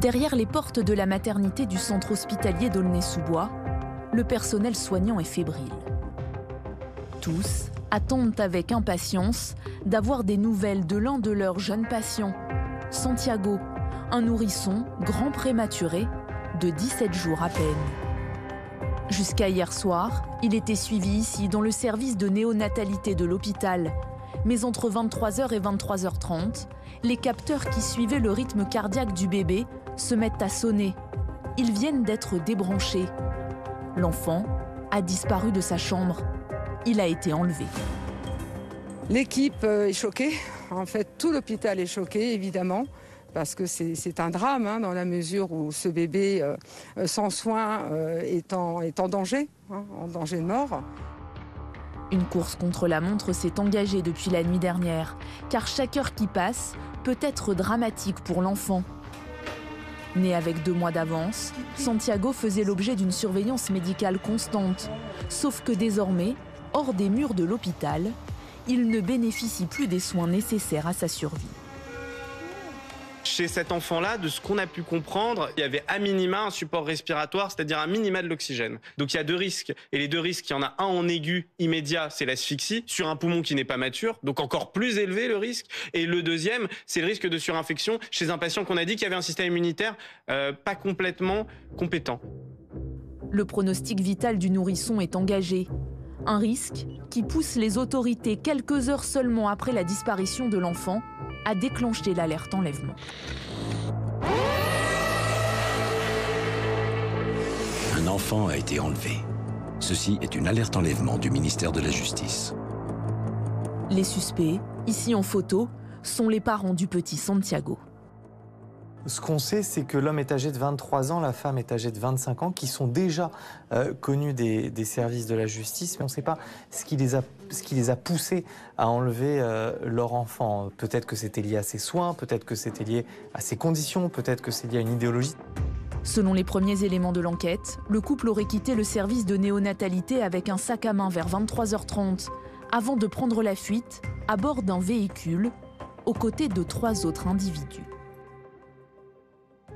Derrière les portes de la maternité du centre hospitalier d'Aulnay-sous-Bois, le personnel soignant est fébrile. Tous attendent avec impatience d'avoir des nouvelles de l'un de leurs jeunes patients, Santiago, un nourrisson grand prématuré de 17 jours à peine. Jusqu'à hier soir, il était suivi ici dans le service de néonatalité de l'hôpital. Mais entre 23h et 23h30, les capteurs qui suivaient le rythme cardiaque du bébé se mettent à sonner. Ils viennent d'être débranchés. L'enfant a disparu de sa chambre. Il a été enlevé. L'équipe est choquée. En fait, tout l'hôpital est choqué, évidemment, parce que c'est un drame, dans la mesure où ce bébé, sans soins, est en danger, en danger de mort. Une course contre la montre s'est engagée depuis la nuit dernière, car chaque heure qui passe peut être dramatique pour l'enfant. Né avec 2 mois d'avance, Santiago faisait l'objet d'une surveillance médicale constante. Sauf que désormais, hors des murs de l'hôpital, il ne bénéficie plus des soins nécessaires à sa survie. Chez cet enfant-là, de ce qu'on a pu comprendre, il y avait à minima un support respiratoire, c'est-à-dire un minima de l'oxygène. Donc il y a 2 risques. Et les 2 risques, il y en a un en aigu immédiat, c'est l'asphyxie, sur un poumon qui n'est pas mature, donc encore plus élevé le risque. Et le deuxième, c'est le risque de surinfection chez un patient qu'on a dit qu'il avait un système immunitaire pas complètement compétent. Le pronostic vital du nourrisson est engagé. Un risque qui pousse les autorités, quelques heures seulement après la disparition de l'enfant, à déclencher l'alerte enlèvement. Un enfant a été enlevé. Ceci est une alerte enlèvement du ministère de la Justice. Les suspects, ici en photo, sont les parents du petit Santiago. Ce qu'on sait, c'est que l'homme est âgé de 23 ans, la femme est âgée de 25 ans, qui sont déjà connus des services de la justice, mais on ne sait pas ce qui les a poussés à enlever leur enfant. Peut-être que c'était lié à ses soins, peut-être que c'était lié à ses conditions, peut-être que c'est lié à une idéologie. Selon les premiers éléments de l'enquête, le couple aurait quitté le service de néonatalité avec un sac à main vers 23h30, avant de prendre la fuite à bord d'un véhicule, aux côtés de 3 autres individus.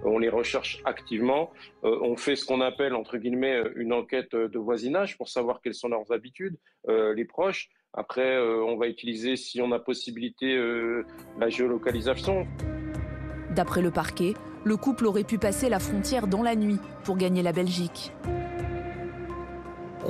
On les recherche activement, on fait ce qu'on appelle, entre guillemets, une enquête de voisinage pour savoir quelles sont leurs habitudes, les proches. Après, on va utiliser, si on a possibilité, la géolocalisation. D'après le parquet, le couple aurait pu passer la frontière dans la nuit pour gagner la Belgique.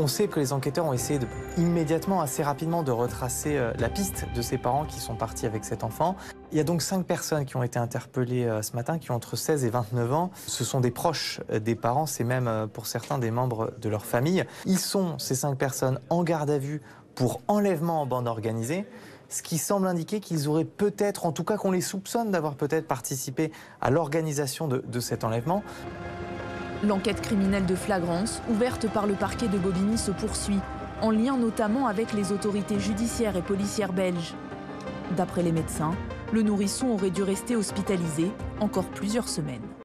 On sait que les enquêteurs ont essayé immédiatement, assez rapidement, de retracer la piste de ces parents qui sont partis avec cet enfant. Il y a donc 5 personnes qui ont été interpellées ce matin, qui ont entre 16 et 29 ans. Ce sont des proches des parents, c'est même pour certains des membres de leur famille. Ils sont, ces 5 personnes, en garde à vue pour enlèvement en bande organisée, ce qui semble indiquer qu'ils auraient peut-être, en tout cas qu'on les soupçonne d'avoir peut-être participé à l'organisation de cet enlèvement. L'enquête criminelle de flagrance, ouverte par le parquet de Bobigny, se poursuit, en lien notamment avec les autorités judiciaires et policières belges. D'après les médecins, le nourrisson aurait dû rester hospitalisé encore plusieurs semaines.